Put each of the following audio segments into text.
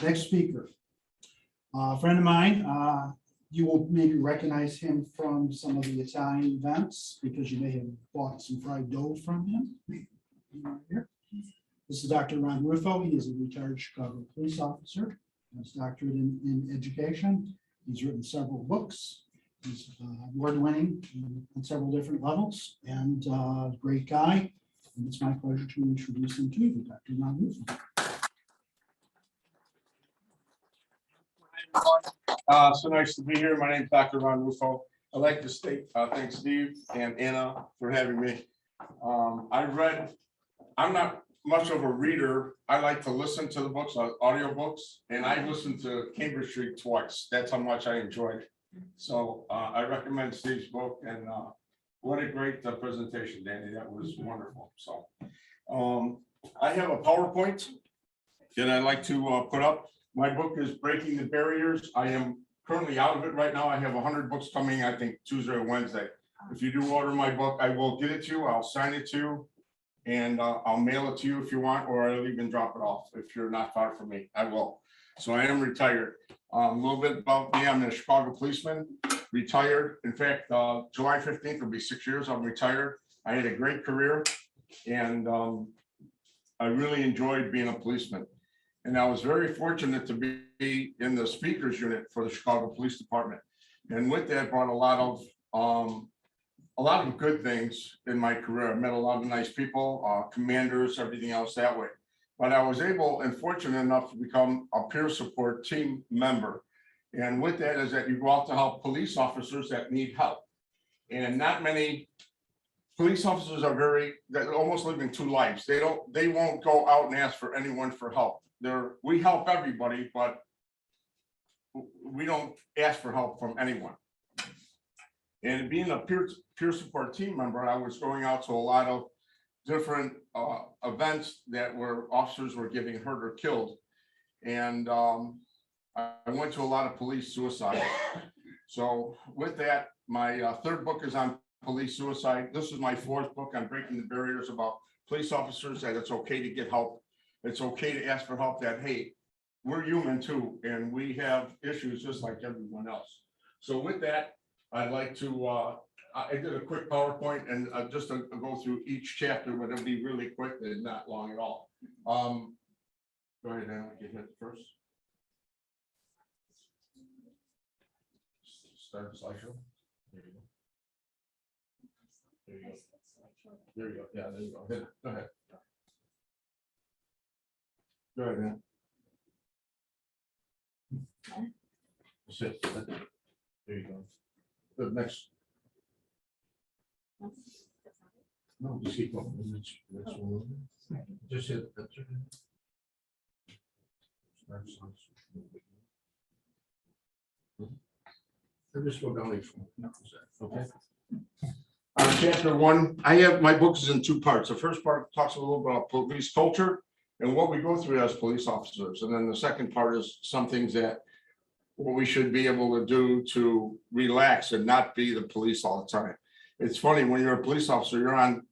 Next speaker, a friend of mine. You will maybe recognize him from some of the Italian events because you may have bought some fried dough from him. Here. This is Dr. Ronald Rufo. He is a retired Chicago police officer. He has a doctorate in education. He's written several books. He's award-winning on several different levels and great guy. And it's my pleasure to introduce him to you, Dr. Ronald Rufo. So nice to be here. My name is Dr. Ron Rufo. I'd like to state, thank Steve and Anna for having me. I'm not much of a reader. I like to listen to the books, audio books, and I listened to Cambridge Street twice. That's how much I enjoyed it. So I recommend Steve's book, and what a great presentation, Danny. That was wonderful. So I have a PowerPoint that I like to put up. My book is Breaking the Barriers. I am currently out of it right now. I have 100 books coming, I think Tuesday or Wednesday. If you do order my book, I will get it to you. I'll sign it to you, and I'll mail it to you if you want, or I'll even drop it off if you're not far from me. I will. So I am retired. A little bit about me. I'm a Chicago policeman, retired. In fact, July 15th will be 6 years. I'm retired. I had a great career, and I really enjoyed being a policeman. And I was very fortunate to be in the speakers unit for the Chicago Police Department. And with that brought a lot of good things in my career. I met a lot of nice people, commanders, everything else that way. But I was able and fortunate enough to become a peer support team member. And with that is that you go out to help police officers that need help. And not many police officers that almost live in two lives. They won't go out and ask for anyone for help. We help everybody, but we don't ask for help from anyone. And being a peer support team member, I was going out to a lot of different events that where officers were getting hurt or killed. And I went to a lot of police suicide. So with that, my third book is on police suicide. This is my fourth book on breaking the barriers about police officers, that it's okay to get help. It's okay to ask for help, that, hey, we're human too, and we have issues just like everyone else. So with that, I'd like to, I did a quick PowerPoint and just to go through each chapter, but it'll be really quick and not long at all. Go ahead, Anna, get hit first. Start the slideshow. There you go. There you go. There you go. Yeah, there you go. Hit it. Go ahead. Go ahead, man. Sit. There you go. The next. No, just keep going. Just hit that. Just go down each one. Okay. Chapter one, I have my books is in two parts. The first part talks a little bit about police culture and what we go through as police officers. And then the second part is some things that what we should be able to do to relax and not be the police all the time. It's funny, when you're a police officer, you're on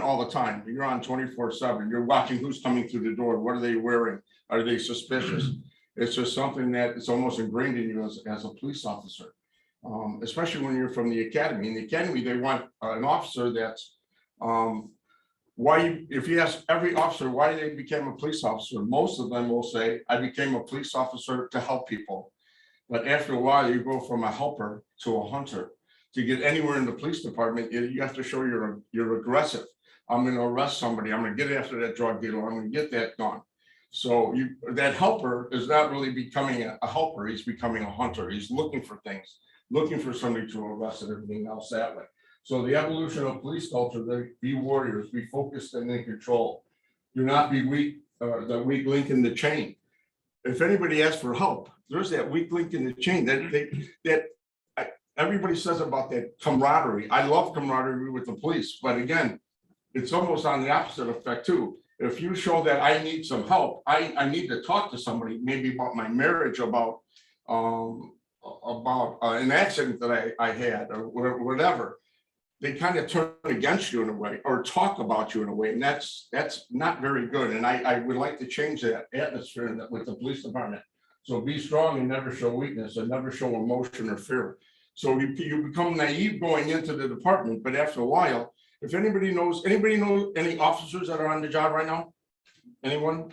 all the time. You're on 24/7. You're watching who's coming through the door. What are they wearing? Are they suspicious? It's just something that it's almost ingrained in you as a police officer. Especially when you're from the academy. In the academy, they want an officer that's if you ask every officer why they became a police officer, most of them will say, I became a police officer to help people. But after a while, you go from a helper to a hunter. To get anywhere in the police department, you have to show you're aggressive. I'm going to arrest somebody. I'm going to get after that drug dealer. I'm going to get that done. So that helper is not really becoming a helper. He's becoming a hunter. He's looking for things, looking for somebody to arrest and everything else that way. So the evolution of police culture, they be warriors, be focused and in control. Do not be weak, the weak link in the chain. If anybody asks for help, there's that weak link in the chain that everybody says about that camaraderie. I love camaraderie with the police, but again, it's almost on the opposite effect too. If you show that I need some help, I need to talk to somebody, maybe about my marriage, about an accident that I had or whatever. they kind of turn against you in a way or talk about you in a way. And that's not very good. And I would like to change that atmosphere with the police department. So be strong and never show weakness and never show emotion or fear. So you become naive going into the department, but after a while, if anybody knows any officers that are on the job right now? Anyone?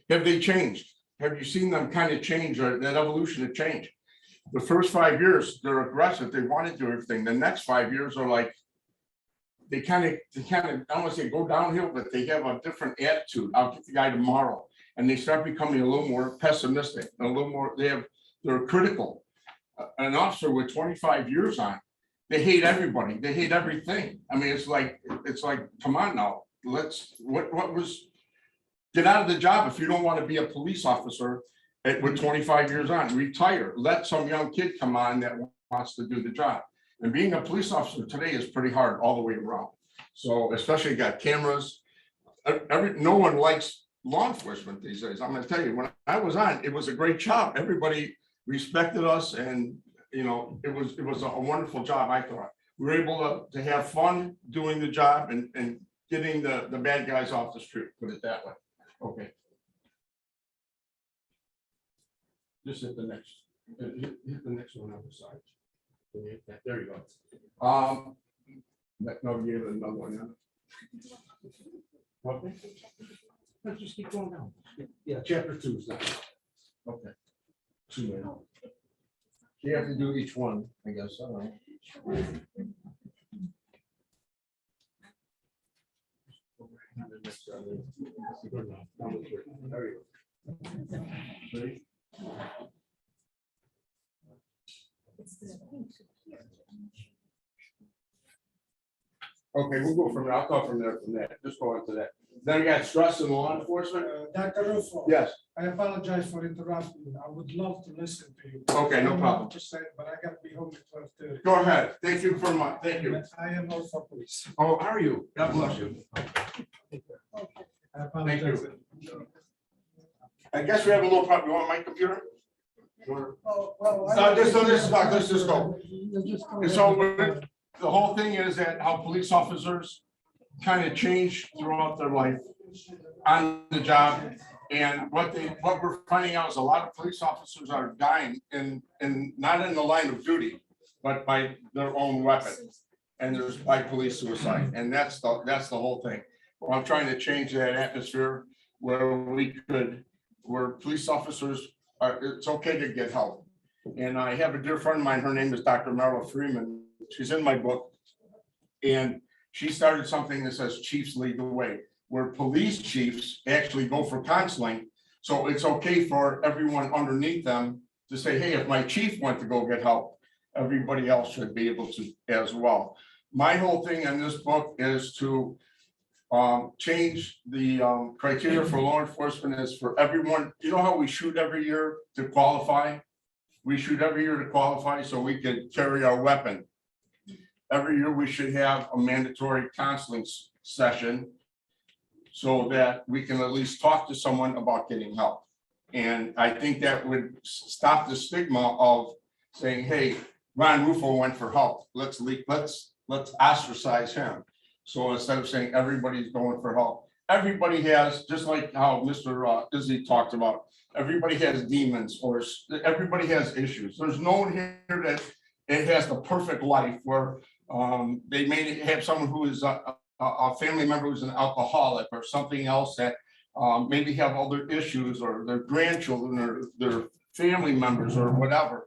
Have they changed? Have you seen them kind of change or that evolution of change? The first 5 years, they're aggressive. They want to do everything. The next 5 years are like, they kind of, I don't want to say go downhill, but they have a different attitude. I'll get the guy tomorrow. And they start becoming a little more pessimistic, a little more, they're critical. An officer with 25 years on, they hate everybody. They hate everything. I mean, it's like, come on now, get out of the job if you don't want to be a police officer with 25 years on, retire. Let some young kid come on that wants to do the job. And being a police officer today is pretty hard all the way around. So especially you got cameras. No one likes law enforcement these days. I'm going to tell you, when I was on, it was a great job. Everybody respected us, and you know, it was a wonderful job. I thought we were able to have fun doing the job and getting the bad guys off the street. Put it that way. Okay. Just hit the next. Hit the next one on the side. There you go. No, you gave it another one. Okay. Let's just keep going down. Yeah, chapter 2 is that. Okay. 2 minutes. You have to do each one, I guess. All right. There you go. Ready? Okay, we'll go from there. I'll talk from there. Just go into that. Then we got stress in law enforcement. Dr. Rufo. Yes. I apologize for interrupting you. I would love to listen to you. Okay, no problem. But I got to be home at 12:30. Go ahead. Thank you very much. Thank you. I am also police. Oh, are you? God bless you. I apologize. I guess we have a little problem. You want my computer? Oh, well, Let's just go. And so the whole thing is that how police officers kind of change throughout their life on the job. And what we're finding out is a lot of police officers are dying in not in the line of duty, but by their own weapon. And there's by police suicide. And that's the whole thing. Well, I'm trying to change that atmosphere where police officers it's okay to get help. And I have a dear friend of mine, her name is Dr. Marla Freeman. She's in my book. And she started something that says Chiefs Lead the Way, where police chiefs actually go for counseling. So it's okay for everyone underneath them to say, hey, if my chief went to go get help, everybody else should be able to as well. My whole thing in this book is to change the criteria for law enforcement is for everyone. You know how we shoot every year to qualify? We shoot every year to qualify so we can carry our weapon. Every year we should have a mandatory counseling session so that we can at least talk to someone about getting help. And I think that would stop the stigma of saying, hey, Ron Rufo went for help. Let's ostracize him. So instead of saying everybody's going for help, everybody has, just like how Mr. Izzy talked about, everybody has demons or everybody has issues. There's no one here that it has the perfect life where they may have someone who is a family member who's an alcoholic or something else that maybe have other issues or their grandchildren or their family members or whatever.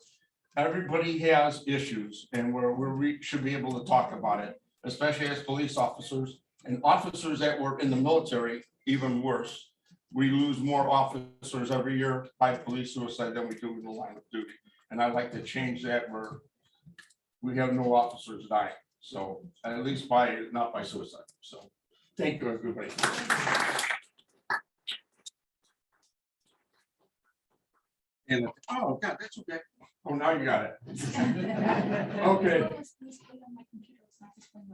Everybody has issues and we should be able to talk about it, especially as police officers and officers that were in the military, even worse. We lose more officers every year by police suicide than we do in the line of duty. And I'd like to change that where we have no officers dying. So at least not by suicide. So thank you, everybody. And oh God, that's okay. Oh, now you got it. Okay.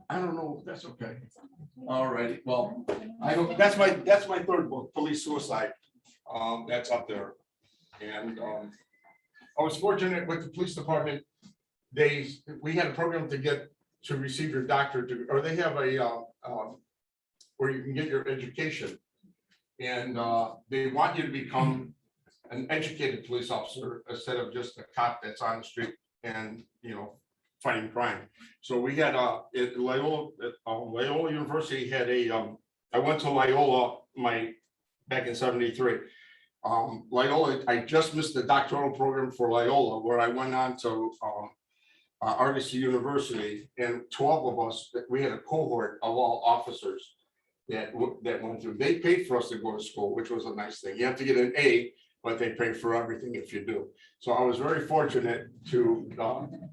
I don't know. That's okay. All right. Well, I don't. That's my third book, Police Suicide. That's up there, and I was fortunate with the police department. We had a program to get to receive your doctorate degree, or they have a, where you can get your education. And they want you to become an educated police officer instead of just a cop that's on the street and, you know, fighting crime. So we had at Loyola University had a, I went to Loyola back in '73. Loyola, I just missed the doctoral program for Loyola, where I went on to Argosy University, and 12 of us, we had a cohort of all officers that went through. They paid for us to go to school, which was a nice thing. You have to get an A, but they pay for everything if you do. So I was very fortunate to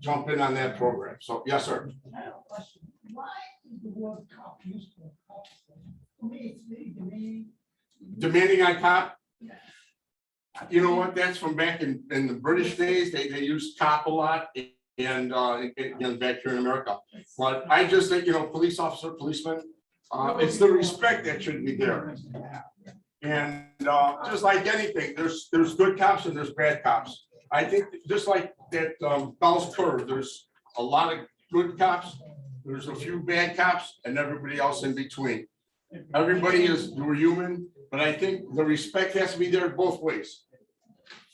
jump in on that program. So yes, sir. I have a question. Why is the word cop used for cops? To me, it's very demeaning. Demanding on cop. Yeah. You know what? That's from back in the British days. They used cop a lot, and back here in America. But I just think, you know, police officer, policeman, it's the respect that should be there. And just like anything, there's good cops and there's bad cops. I think just like that bell's curve, there's a lot of good cops, there's a few bad cops, and everybody else in between. Everybody we're human, but I think the respect has to be there both ways.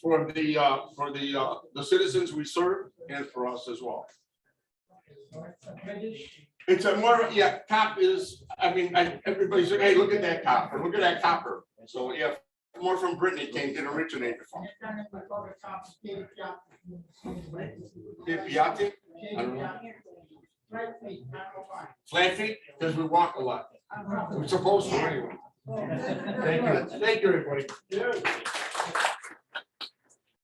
For the citizens we serve and for us as well. It's a more, yeah, cop is, I mean, everybody's like, hey, look at that cop, or look at that copper. So yeah, more from Brittany can originate from. Piatti? I don't know. Flat feet, because we walk a lot. We're supposed to anyway. Thank you, everybody.